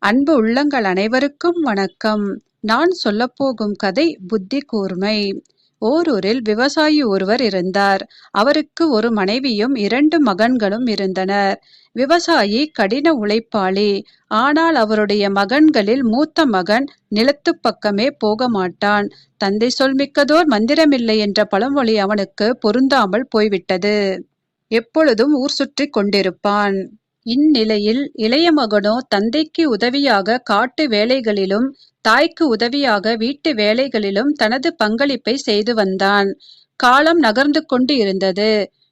அன்பு உள்ளங்கள் அனைவருக்கும் வணக்கம். நான் சொல்லப்போகும் கதை புத்தி கூர்மை. ஓரூரில் விவசாயி ஒருவர் இருந்தார். அவருக்கு ஒரு மனைவியும் 2 மகன்களும் இருந்தனர். விவசாயி கடின உழைப்பாளி. ஆனால் அவருடைய மகன்களில் மூத்த மகன் நிலத்து பக்கமே போக மாட்டான். தந்தை சொல் மிக்கதோர் மந்திரமில்லை என்ற பழமொழி அவனுக்கு பொருந்தாமல் போய்விட்டது. எப்பொழுதும் ஊர் சுற்றி கொண்டிருப்பான். இந்நிலையில் இளைய மகனோ தந்தைக்கு உதவியாக காட்டு வேலைகளிலும் தாய்க்கு உதவியாக வீட்டு வேலைகளிலும் தனது பங்களிப்பை செய்து வந்தான். காலம் நகர்ந்து கொண்டு இருந்தது.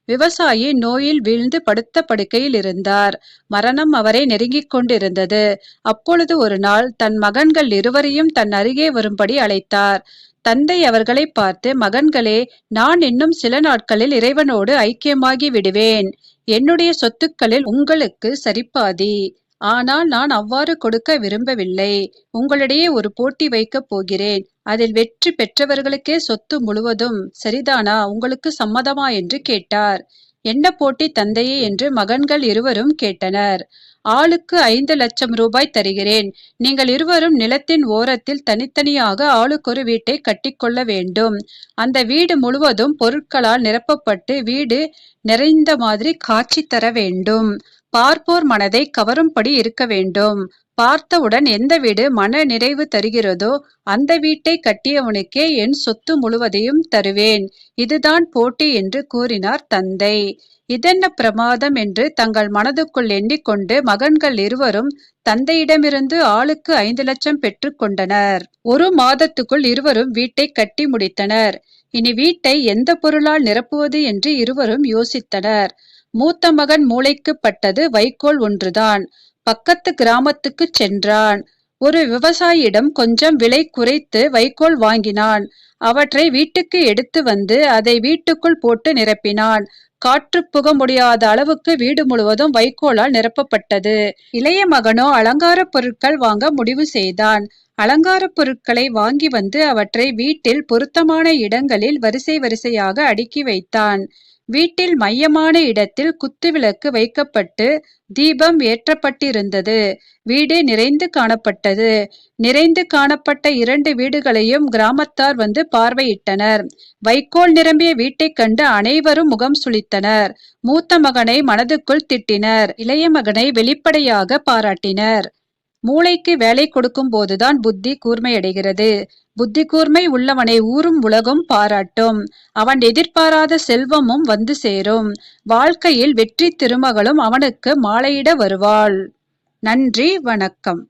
விவசாயி நோயில் வீழ்ந்து படுத்த படுக்கையில் இருந்தார். மரணம் அவரை நெருங்கிக் கொண்டிருந்தது. அப்பொழுது ஒரு நாள் தன் மகன்கள் இருவரையும் தன் அருகே வரும்படி அழைத்தார். தந்தை அவர்களை பார்த்து, மகன்களே, நான் இன்னும் சில நாட்களில் இறைவனோடு ஐக்கியமாகி விடுவேன். என்னுடைய சொத்துக்களில் உங்களுக்கு சரிபாதி. ஆனால் நான் அவ்வாறு கொடுக்க விரும்பவில்லை. உங்களிடையே ஒரு போட்டி வைக்கப் போகிறேன். அதில் வெற்றி பெற்றவர்களுக்கே சொத்து முழுவதும். சரிதானா? உங்களுக்கு சம்மதமா என்று கேட்டார். என்ன போட்டி தந்தையே என்று மகன்கள் இருவரும் கேட்டனர். ஆளுக்கு 5 லட்சம் ரூபாய் தருகிறேன். நீங்கள் இருவரும் நிலத்தின் ஓரத்தில் தனித்தனியாக ஆளுக்கொரு வீட்டை கட்டிக்கொள்ள வேண்டும். அந்த வீடு முழுவதும் பொருட்களால் நிரப்பப்பட்டு வீடு நிறைந்த மாதிரி காட்சி தர வேண்டும். பார்ப்போர் மனதை கவரும்படி இருக்க வேண்டும். பார்த்தவுடன் எந்த வீடு மன நிறைவு தருகிறதோ அந்த வீட்டை கட்டியவனுக்கே என் சொத்து முழுவதையும் தருவேன். இதுதான் போட்டி என்று கூறினார் தந்தை. இதென்ன பிரமாதம் என்று தங்கள் மனதுக்குள் எண்ணிக்கொண்டு மகன்கள் இருவரும் தந்தையிடமிருந்து ஆளுக்கு 5 லட்சம் பெற்று கொண்டனர். 1 மாதத்துக்குள் இருவரும் வீட்டை கட்டி முடித்தனர். இனி வீட்டை எந்த பொருளால் நிரப்புவது என்று இருவரும் யோசித்தனர். மூத்த மகன் மூளைக்கு பட்டது வைக்கோல் ஒன்றுதான். பக்கத்து கிராமத்துக்கு சென்றான். ஒரு விவசாயியிடம் கொஞ்சம் விலை குறைத்து வைக்கோல் வாங்கினான். அவற்றை வீட்டுக்கு எடுத்து வந்து அதை வீட்டுக்குள் போட்டு நிரப்பினான். காற்று புக முடியாத அளவுக்கு வீடு முழுவதும் வைக்கோலால் நிரப்பப்பட்டது. இளைய மகனோ அலங்கார பொருட்கள் வாங்க முடிவு செய்தான். அலங்கார பொருட்களை வாங்கி வந்து அவற்றை வீட்டில் பொருத்தமான இடங்களில் வரிசை வரிசையாக அடுக்கி வைத்தான். வீட்டில் மையமான இடத்தில் குத்துவிளக்கு வைக்கப்பட்டு தீபம் ஏற்றப்பட்டிருந்தது. வீடு நிறைந்து காணப்பட்டது. நிறைந்து காணப்பட்ட 2 வீடுகளையும் கிராமத்தார் வந்து பார்வையிட்டனர். வைக்கோல் நிரம்பிய வீட்டைக் கண்டு அனைவரும் முகம் சுளித்தனர். மூத்த மகனை மனதுக்குள் திட்டினர். இளைய மகனை வெளிப்படையாக பாராட்டினர். மூளைக்கு வேலை கொடுக்கும் போதுதான் புத்தி கூர்மையடைகிறது. புத்தி கூர்மை உள்ளவனை ஊரும் உலகும் பாராட்டும். அவன் எதிர்பாராத செல்வமும் வந்து சேரும். வாழ்க்கையில் வெற்றி திருமகளும் அவனுக்கு மாலையிட வருவாள். நன்றி, வணக்கம்.